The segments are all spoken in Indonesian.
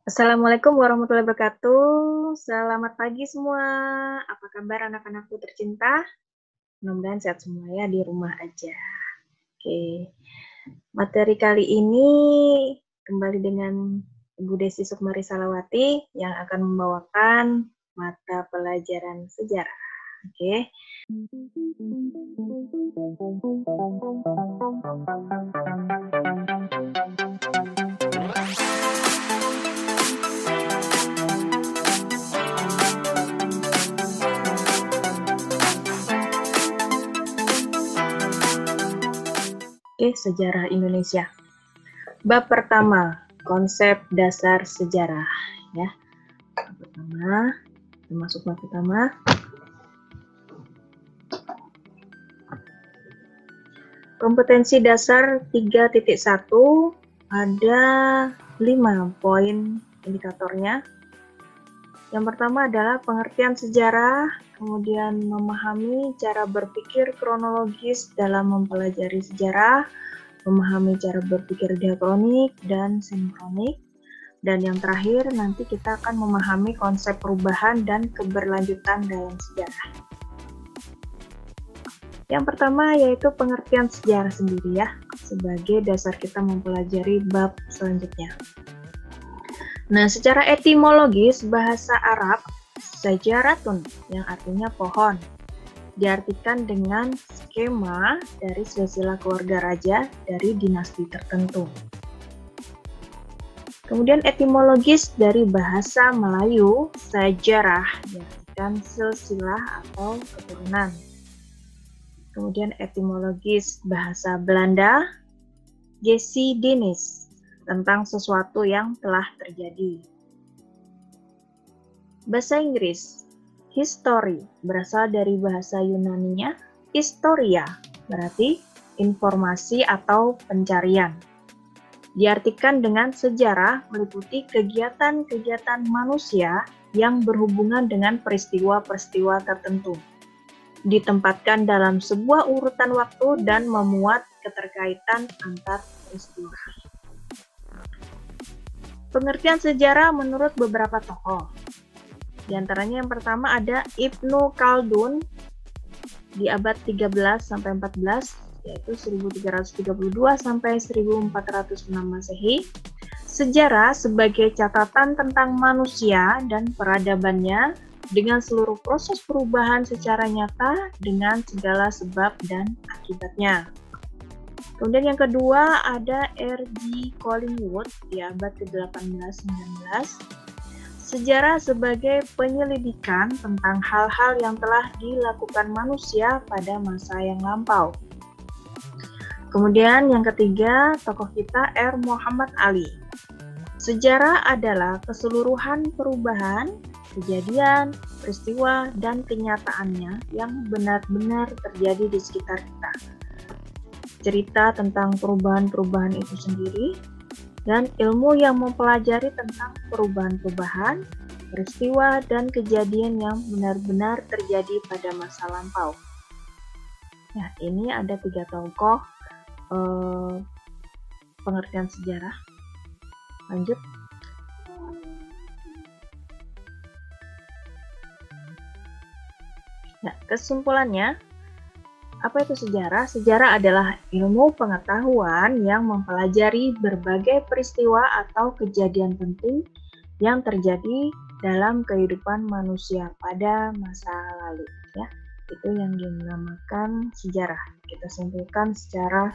Assalamualaikum warahmatullahi wabarakatuh. Selamat pagi semua. Apa kabar anak-anakku tercinta? Mudah-mudahan sehat semua ya di rumah aja. Oke, materi kali ini kembali dengan Ibu Desi Sukmari Salawati yang akan membawakan mata pelajaran sejarah. Oke. Oke, sejarah Indonesia. Bab pertama, konsep dasar sejarah. Ya, bab pertama, masuk bab pertama. Kompetensi dasar 3.1 ada 5 poin indikatornya. Yang pertama adalah pengertian sejarah, kemudian memahami cara berpikir kronologis dalam mempelajari sejarah, memahami cara berpikir diakronik dan sinkronik, dan yang terakhir nanti kita akan memahami konsep perubahan dan keberlanjutan dalam sejarah. Yang pertama yaitu pengertian sejarah sendiri ya, sebagai dasar kita mempelajari bab selanjutnya. Nah, secara etimologis bahasa Arab sajaratun yang artinya pohon diartikan dengan skema dari silsilah keluarga raja dari dinasti tertentu. Kemudian etimologis dari bahasa Melayu sajarah diartikan silsilah atau keturunan. Kemudian etimologis bahasa Belanda geschiedenis tentang sesuatu yang telah terjadi. Bahasa Inggris, history, berasal dari bahasa Yunaninya, historia, berarti informasi atau pencarian. Diartikan dengan sejarah meliputi kegiatan-kegiatan manusia yang berhubungan dengan peristiwa-peristiwa tertentu. Ditempatkan dalam sebuah urutan waktu dan memuat keterkaitan antar peristiwa. Pengertian sejarah menurut beberapa tokoh. Di antaranya yang pertama ada Ibnu Khaldun di abad 13 sampai 14, yaitu 1332 sampai 1406 Masehi. Sejarah sebagai catatan tentang manusia dan peradabannya dengan seluruh proses perubahan secara nyata dengan segala sebab dan akibatnya. Kemudian yang kedua ada R.G. Collingwood di abad ke-18-19. Sejarah sebagai penyelidikan tentang hal-hal yang telah dilakukan manusia pada masa yang lampau. Kemudian yang ketiga, tokoh kita R. Muhammad Ali. Sejarah adalah keseluruhan perubahan, kejadian, peristiwa, dan kenyataannya yang benar-benar terjadi di sekitar kita. Cerita tentang perubahan-perubahan itu sendiri, dan ilmu yang mempelajari tentang perubahan-perubahan, peristiwa, dan kejadian yang benar-benar terjadi pada masa lampau. Nah, ini ada 3 tokoh pengertian sejarah. Lanjut. Nah, kesimpulannya, apa itu sejarah? Sejarah adalah ilmu pengetahuan yang mempelajari berbagai peristiwa atau kejadian penting yang terjadi dalam kehidupan manusia pada masa lalu. Ya, itu yang dinamakan sejarah. Kita simpulkan secara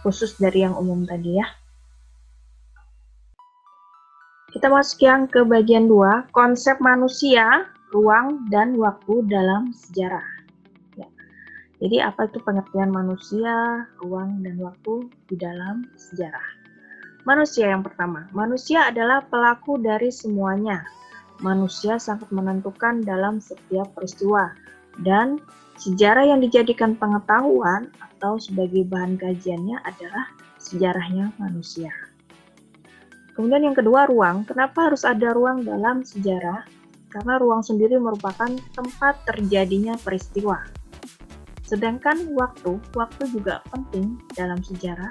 khusus dari yang umum tadi ya. Kita masuk yang ke bagian 2, konsep manusia, ruang, dan waktu dalam sejarah. Jadi apa itu pengertian manusia, ruang, dan waktu di dalam sejarah? Manusia yang pertama, manusia adalah pelaku dari semuanya. Manusia sangat menentukan dalam setiap peristiwa, dan sejarah yang dijadikan pengetahuan atau sebagai bahan kajiannya adalah sejarahnya manusia. Kemudian yang kedua, ruang. Kenapa harus ada ruang dalam sejarah? Karena ruang sendiri merupakan tempat terjadinya peristiwa. Sedangkan waktu juga penting dalam sejarah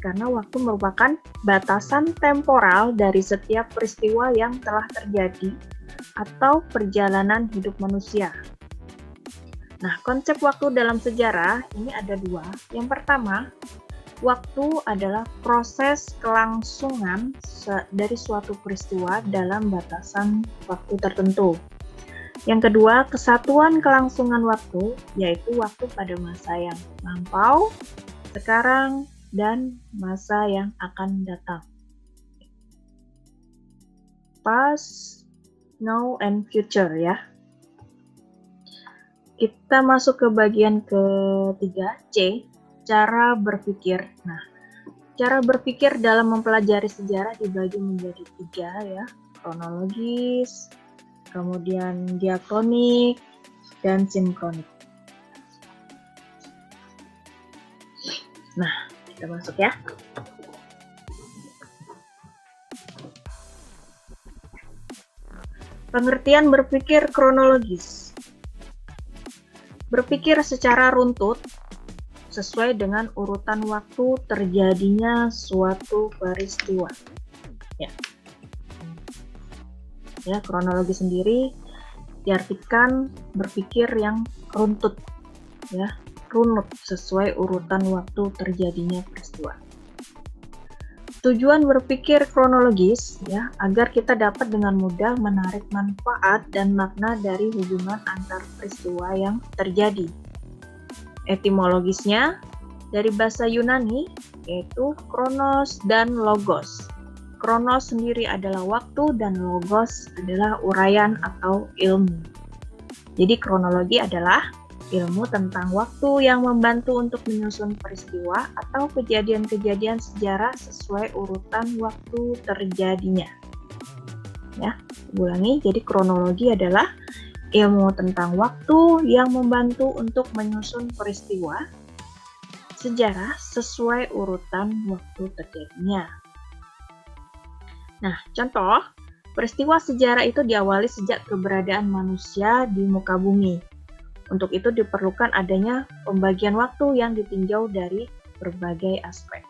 karena waktu merupakan batasan temporal dari setiap peristiwa yang telah terjadi atau perjalanan hidup manusia. Nah, konsep waktu dalam sejarah ini ada dua. Yang pertama, waktu adalah proses kelangsungan dari suatu peristiwa dalam batasan waktu tertentu. Yang kedua, kesatuan kelangsungan waktu, yaitu waktu pada masa yang lampau, sekarang, dan masa yang akan datang. Past, now, and future ya. Kita masuk ke bagian ketiga, C, cara berpikir. Nah, cara berpikir dalam mempelajari sejarah dibagi menjadi tiga ya, kronologis, kemudian diakronik, dan sinkronik. Nah, kita masuk ya. Pengertian berpikir kronologis. Berpikir secara runtut sesuai dengan urutan waktu terjadinya suatu peristiwa. Ya, kronologi sendiri diartikan berpikir yang runtut, ya, runut sesuai urutan waktu terjadinya peristiwa. Tujuan berpikir kronologis, ya, agar kita dapat dengan mudah menarik manfaat dan makna dari hubungan antar peristiwa yang terjadi. Etimologisnya dari bahasa Yunani, yaitu kronos dan logos. Kronos sendiri adalah waktu dan logos adalah uraian atau ilmu. Jadi kronologi adalah ilmu tentang waktu yang membantu untuk menyusun peristiwa atau kejadian-kejadian sejarah sesuai urutan waktu terjadinya. Ya, ulangi, jadi kronologi adalah ilmu tentang waktu yang membantu untuk menyusun peristiwa sejarah sesuai urutan waktu terjadinya. Nah, contoh, peristiwa sejarah itu diawali sejak keberadaan manusia di muka bumi. Untuk itu diperlukan adanya pembagian waktu yang ditinjau dari berbagai aspek.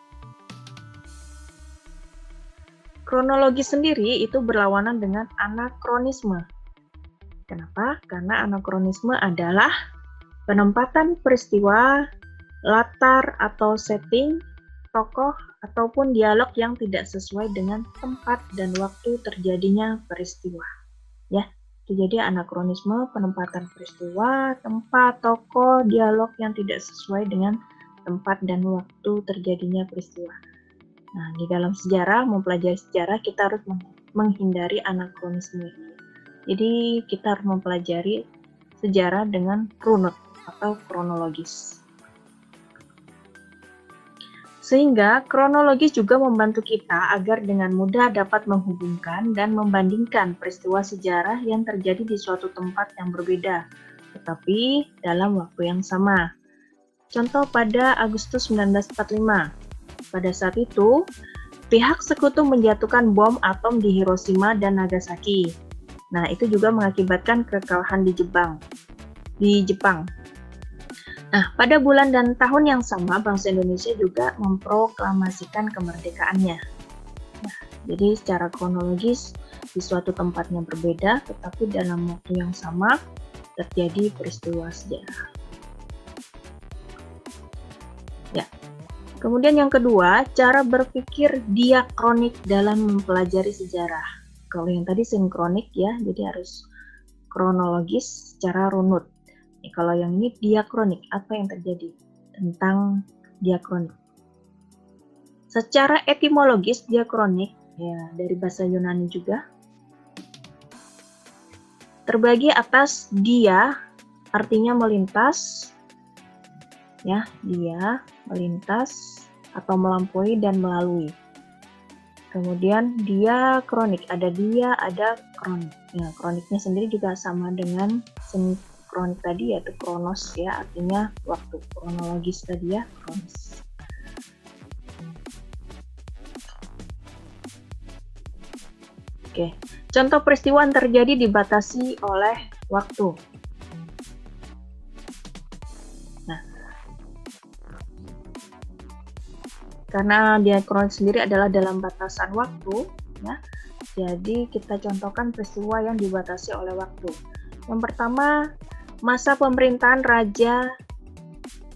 Kronologi sendiri itu berlawanan dengan anakronisme. Kenapa? Karena anakronisme adalah penempatan peristiwa, latar atau setting, tokoh, ataupun dialog yang tidak sesuai dengan tempat dan waktu terjadinya peristiwa. Ya, itu jadi anakronisme, penempatan peristiwa, tempat, tokoh, dialog yang tidak sesuai dengan tempat dan waktu terjadinya peristiwa. Nah, di dalam sejarah, mempelajari sejarah, kita harus menghindari anakronisme ini. Jadi, kita harus mempelajari sejarah dengan runut atau kronologis. Sehingga kronologis juga membantu kita agar dengan mudah dapat menghubungkan dan membandingkan peristiwa sejarah yang terjadi di suatu tempat yang berbeda, tetapi dalam waktu yang sama. Contoh pada Agustus 1945. Pada saat itu, pihak sekutu menjatuhkan bom atom di Hiroshima dan Nagasaki. Nah, itu juga mengakibatkan kekalahan di Jepang. Nah, pada bulan dan tahun yang sama, bangsa Indonesia juga memproklamasikan kemerdekaannya. Nah, jadi secara kronologis, di suatu tempatnya berbeda, tetapi dalam waktu yang sama, terjadi peristiwa sejarah. Ya. Kemudian yang kedua, cara berpikir diakronik dalam mempelajari sejarah. Kalau yang tadi sinkronik ya, jadi harus kronologis secara runut. Kalau yang ini diakronik, apa yang terjadi tentang diakronik? Secara etimologis diakronik, ya dari bahasa Yunani juga, terbagi atas dia, artinya melintas, ya dia melintas atau melampaui dan melalui. Kemudian diakronik, ada dia, ada kronik. Ya, kroniknya sendiri juga sama dengan kronik tadi, yaitu kronos ya, artinya waktu. Kronologis tadi ya, kronos. Oke, contoh peristiwa yang terjadi dibatasi oleh waktu. Nah, Karena diakronis sendiri adalah dalam batasan waktu, ya. Jadi kita contohkan peristiwa yang dibatasi oleh waktu. Yang pertama, masa pemerintahan Raja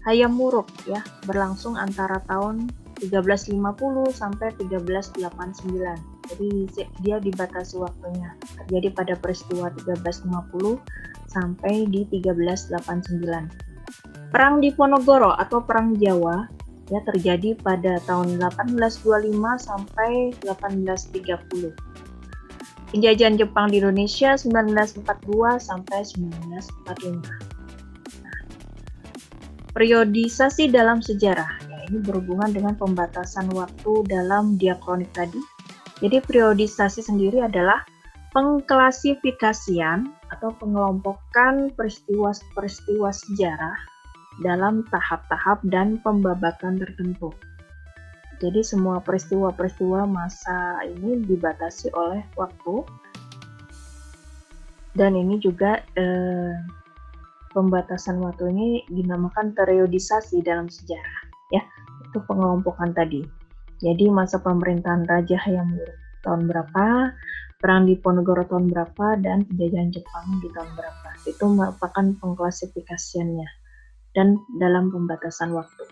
Hayam Wuruk, ya, berlangsung antara tahun 1350 sampai 1389. Jadi dia dibatasi waktunya. Terjadi pada peristiwa 1350 sampai di 1389. Perang Diponegoro atau Perang Jawa, ya, terjadi pada tahun 1825 sampai 1830. Penjajahan Jepang di Indonesia 1942 sampai 1945. Periodisasi dalam sejarah, ya, ini berhubungan dengan pembatasan waktu dalam diakronik tadi. Jadi periodisasi sendiri adalah pengklasifikasian atau pengelompokan peristiwa-peristiwa sejarah dalam tahap-tahap dan pembabakan tertentu. Jadi semua peristiwa-peristiwa masa ini dibatasi oleh waktu, dan ini juga pembatasan waktu ini dinamakan periodisasi dalam sejarah, ya, itu pengelompokan tadi. Jadi masa pemerintahan Raja Hayam Wuruk tahun berapa, Perang Diponegoro tahun berapa, dan penjajahan Jepang di tahun berapa. Itu merupakan pengklasifikasiannya dan dalam pembatasan waktu.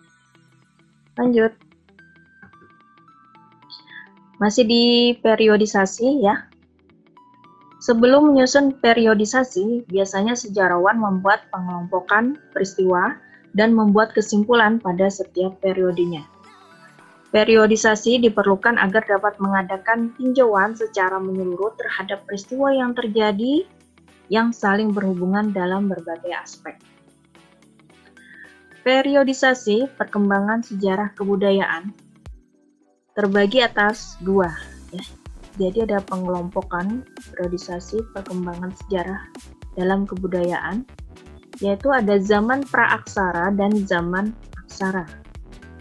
Lanjut. Masih di periodisasi, ya. Sebelum menyusun periodisasi, biasanya sejarawan membuat pengelompokan peristiwa dan membuat kesimpulan pada setiap periodenya. Periodisasi diperlukan agar dapat mengadakan tinjauan secara menyeluruh terhadap peristiwa yang terjadi yang saling berhubungan dalam berbagai aspek. Periodisasi perkembangan sejarah kebudayaan terbagi atas dua, ya. Jadi ada pengelompokan periodisasi perkembangan sejarah dalam kebudayaan, yaitu ada zaman praaksara dan zaman aksara,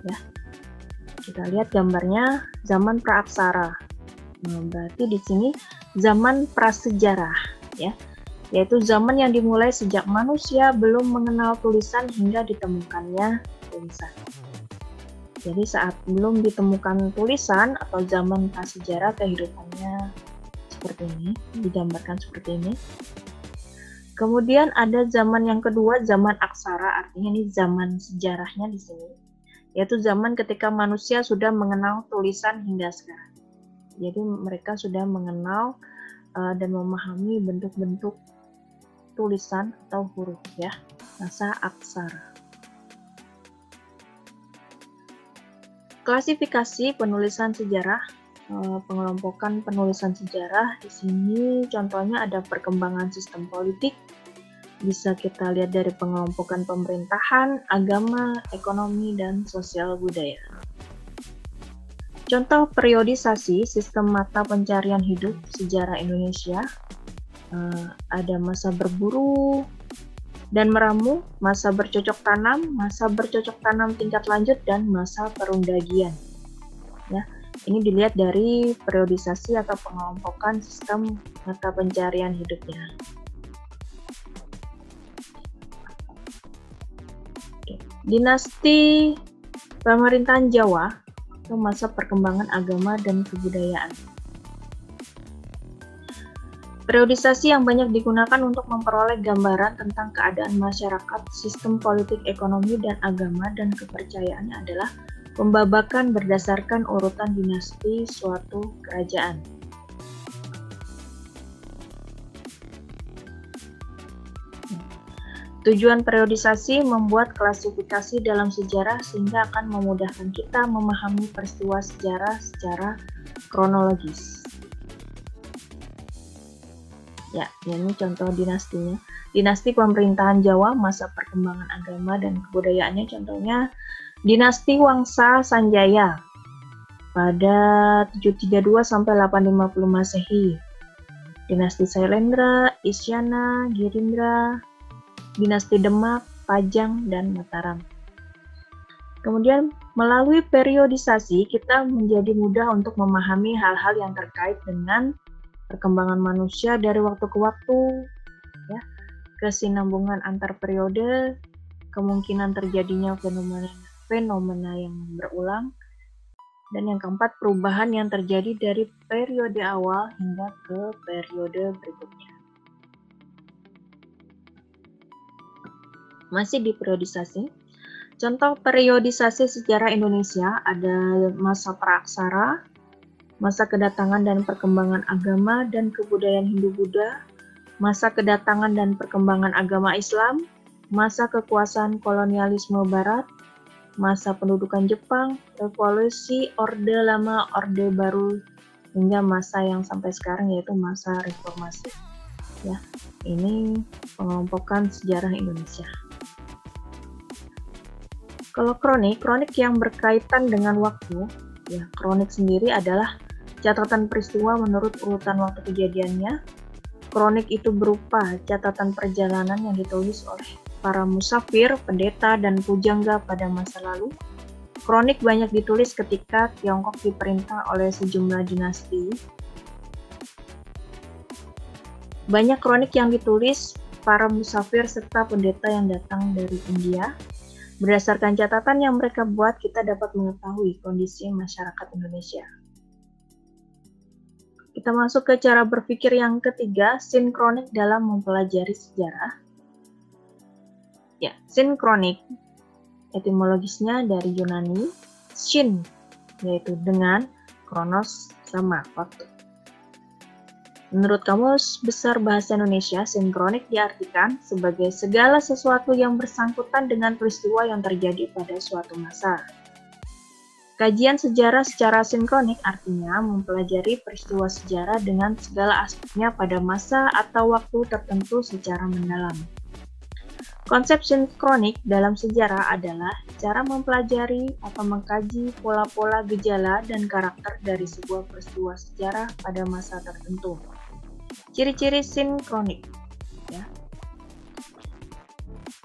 ya. Kita lihat gambarnya zaman praaksara. Nah, berarti di sini zaman prasejarah, ya, yaitu zaman yang dimulai sejak manusia belum mengenal tulisan hingga ditemukannya tulisan. Jadi saat belum ditemukan tulisan atau zaman prasejarah, kehidupannya seperti ini, digambarkan seperti ini. Kemudian ada zaman yang kedua, zaman aksara, artinya ini zaman sejarahnya di sini, yaitu zaman ketika manusia sudah mengenal tulisan hingga sekarang. Jadi mereka sudah mengenal dan memahami bentuk-bentuk tulisan atau huruf, ya, masa aksara. Klasifikasi penulisan sejarah, pengelompokan penulisan sejarah di sini contohnya ada perkembangan sistem politik, bisa kita lihat dari pengelompokan pemerintahan, agama, ekonomi, dan sosial budaya. Contoh periodisasi sistem mata pencarian hidup sejarah Indonesia, ada masa berburu dan meramu, masa bercocok tanam tingkat lanjut, dan masa perundagian. Ya, ini dilihat dari periodisasi atau pengelompokan sistem mata pencarian hidupnya. Oke. Dinasti pemerintahan Jawa atau masa perkembangan agama dan kebudayaan. Periodisasi yang banyak digunakan untuk memperoleh gambaran tentang keadaan masyarakat, sistem politik, ekonomi, dan agama dan kepercayaannya adalah pembabakan berdasarkan urutan dinasti suatu kerajaan. Tujuan periodisasi membuat klasifikasi dalam sejarah sehingga akan memudahkan kita memahami peristiwa sejarah secara kronologis. Ya, ini contoh dinastinya. Dinasti pemerintahan Jawa, masa perkembangan agama dan kebudayaannya, contohnya dinasti Wangsa Sanjaya pada 732 sampai 850 Masehi. Dinasti Sailendra, Isyana, Girindra, dinasti Demak, Pajang, dan Mataram. Kemudian melalui periodisasi kita menjadi mudah untuk memahami hal-hal yang terkait dengan perkembangan manusia dari waktu ke waktu, ya, kesinambungan antar periode, kemungkinan terjadinya fenomena yang berulang, Dan yang keempat, perubahan yang terjadi dari periode awal hingga ke periode berikutnya. Masih di periodisasi. Contoh periodisasi sejarah Indonesia ada masa praaksara, masa kedatangan dan perkembangan agama dan kebudayaan Hindu-Buddha, masa kedatangan dan perkembangan agama Islam, masa kekuasaan kolonialisme Barat, masa pendudukan Jepang, revolusi Orde Lama, Orde Baru, hingga masa yang sampai sekarang yaitu masa reformasi. Ya, ini pengelompokan sejarah Indonesia. Kalau kronik yang berkaitan dengan waktu, ya kronik sendiri adalah catatan peristiwa menurut urutan waktu kejadiannya. Kronik itu berupa catatan perjalanan yang ditulis oleh para musafir, pendeta, dan pujangga pada masa lalu. Kronik banyak ditulis ketika Tiongkok diperintah oleh sejumlah dinasti. Banyak kronik yang ditulis para musafir serta pendeta yang datang dari India. Berdasarkan catatan yang mereka buat, kita dapat mengetahui kondisi masyarakat Indonesia. Kita masuk ke cara berpikir yang ketiga, sinkronik dalam mempelajari sejarah. Ya, sinkronik etimologisnya dari Yunani, shin, yaitu dengan, kronos sama waktu. Menurut Kamus Besar Bahasa Indonesia, sinkronik diartikan sebagai segala sesuatu yang bersangkutan dengan peristiwa yang terjadi pada suatu masa. Kajian sejarah secara sinkronik artinya mempelajari peristiwa sejarah dengan segala aspeknya pada masa atau waktu tertentu secara mendalam. Konsep sinkronik dalam sejarah adalah cara mempelajari atau mengkaji pola-pola gejala dan karakter dari sebuah peristiwa sejarah pada masa tertentu. Ciri-ciri sinkronik, ya.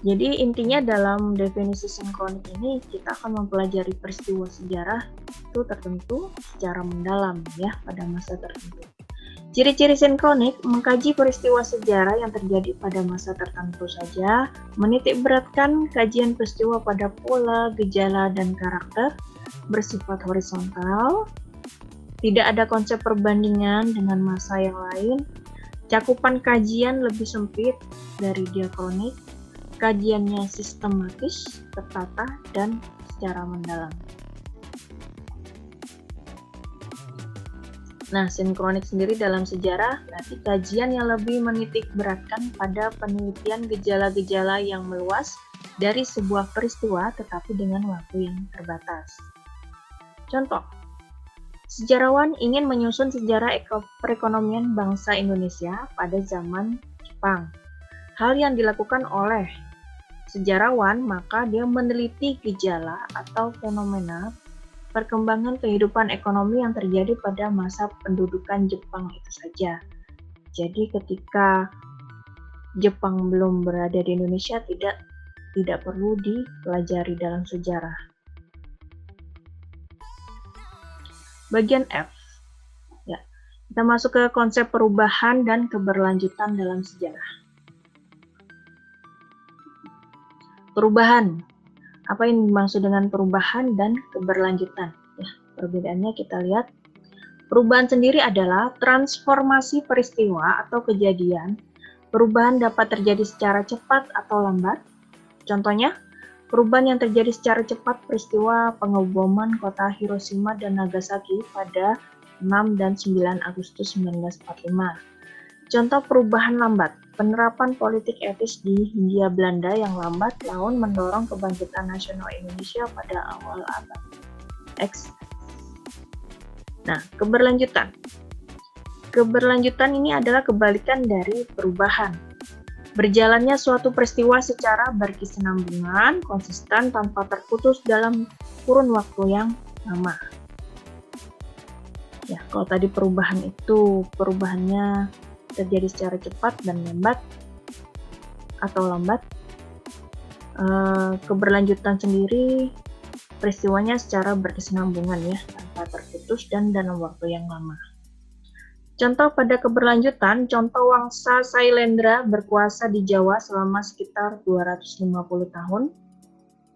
Jadi intinya dalam definisi sinkronik ini kita akan mempelajari peristiwa sejarah itu tertentu secara mendalam, ya, pada masa tertentu. Ciri-ciri sinkronik mengkaji peristiwa sejarah yang terjadi pada masa tertentu saja, menitik beratkan kajian peristiwa pada pola, gejala, dan karakter, bersifat horizontal, tidak ada konsep perbandingan dengan masa yang lain, cakupan kajian lebih sempit dari diakronik, kajiannya sistematis, tertata, dan secara mendalam. Nah, sinkronik sendiri dalam sejarah berarti kajian yang lebih menitik beratkan pada penelitian gejala-gejala yang meluas dari sebuah peristiwa tetapi dengan waktu yang terbatas. Contoh, sejarawan ingin menyusun sejarah perekonomian bangsa Indonesia pada zaman Jepang. Hal yang dilakukan oleh sejarawan maka dia meneliti gejala atau fenomena perkembangan kehidupan ekonomi yang terjadi pada masa pendudukan Jepang itu saja. Jadi ketika Jepang belum berada di Indonesia tidak perlu dipelajari dalam sejarah. Bagian F. Ya, kita masuk ke konsep perubahan dan keberlanjutan dalam sejarah. Perubahan. Apa yang dimaksud dengan perubahan dan keberlanjutan? Ya, perbedaannya kita lihat. Perubahan sendiri adalah transformasi peristiwa atau kejadian. Perubahan dapat terjadi secara cepat atau lambat. Contohnya, perubahan yang terjadi secara cepat peristiwa pengeboman kota Hiroshima dan Nagasaki pada 6 dan 9 Agustus 1945. Contoh perubahan lambat, penerapan politik etis di Hindia Belanda yang lambat laun mendorong kebangkitan nasional Indonesia pada awal abad X. Nah, keberlanjutan. Keberlanjutan ini adalah kebalikan dari perubahan. Berjalannya suatu peristiwa secara berkesinambungan, konsisten, tanpa terputus dalam kurun waktu yang lama. Ya, kalau tadi perubahan itu perubahannya terjadi secara cepat dan lambat atau lambat. Keberlanjutan sendiri peristiwanya secara berkesinambungan ya, tanpa terputus dan dalam waktu yang lama. Contoh pada keberlanjutan, contoh Wangsa Sailendra berkuasa di Jawa selama sekitar 250 tahun.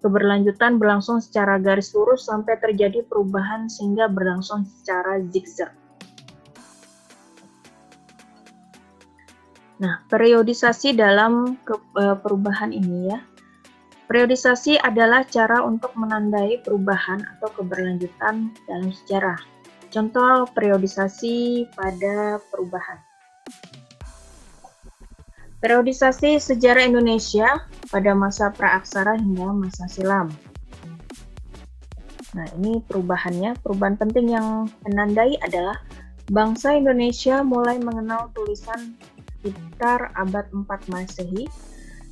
keberlanjutan berlangsung secara garis lurus sampai terjadi perubahan sehingga berlangsung secara zigzag. Nah, periodisasi dalam perubahan ini ya. Periodisasi adalah cara untuk menandai perubahan atau keberlanjutan dalam sejarah. Contoh periodisasi pada perubahan. Periodisasi sejarah Indonesia pada masa praaksara hingga masa silam. Nah, ini perubahannya. Perubahan penting yang menandai adalah bangsa Indonesia mulai mengenal tulisan sekitar abad 4 Masehi.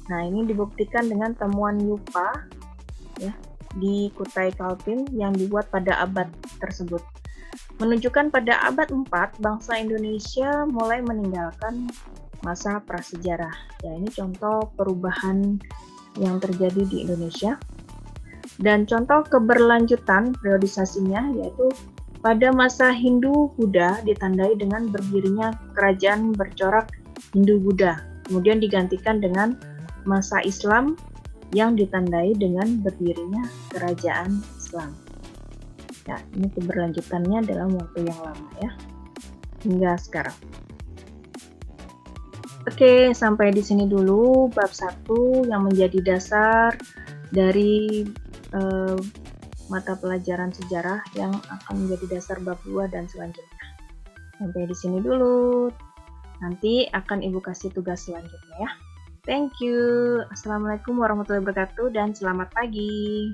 Nah, ini dibuktikan dengan temuan Yupa ya, di Kutai Kaltim yang dibuat pada abad tersebut. Menunjukkan pada abad 4, bangsa Indonesia mulai meninggalkan masa prasejarah. Ya, ini contoh perubahan yang terjadi di Indonesia. Dan contoh keberlanjutan periodisasinya yaitu pada masa Hindu-Buddha ditandai dengan berdirinya kerajaan bercorak Hindu-Buddha. Kemudian digantikan dengan masa Islam yang ditandai dengan berdirinya kerajaan Islam. Ya, ini keberlanjutannya dalam waktu yang lama ya, hingga sekarang. Oke, sampai di sini dulu bab 1 yang menjadi dasar dari mata pelajaran sejarah yang akan menjadi dasar bab 2 dan selanjutnya. Sampai di sini dulu. Nanti akan Ibu kasih tugas selanjutnya ya. Thank you. Assalamualaikum warahmatullahi wabarakatuh dan selamat pagi.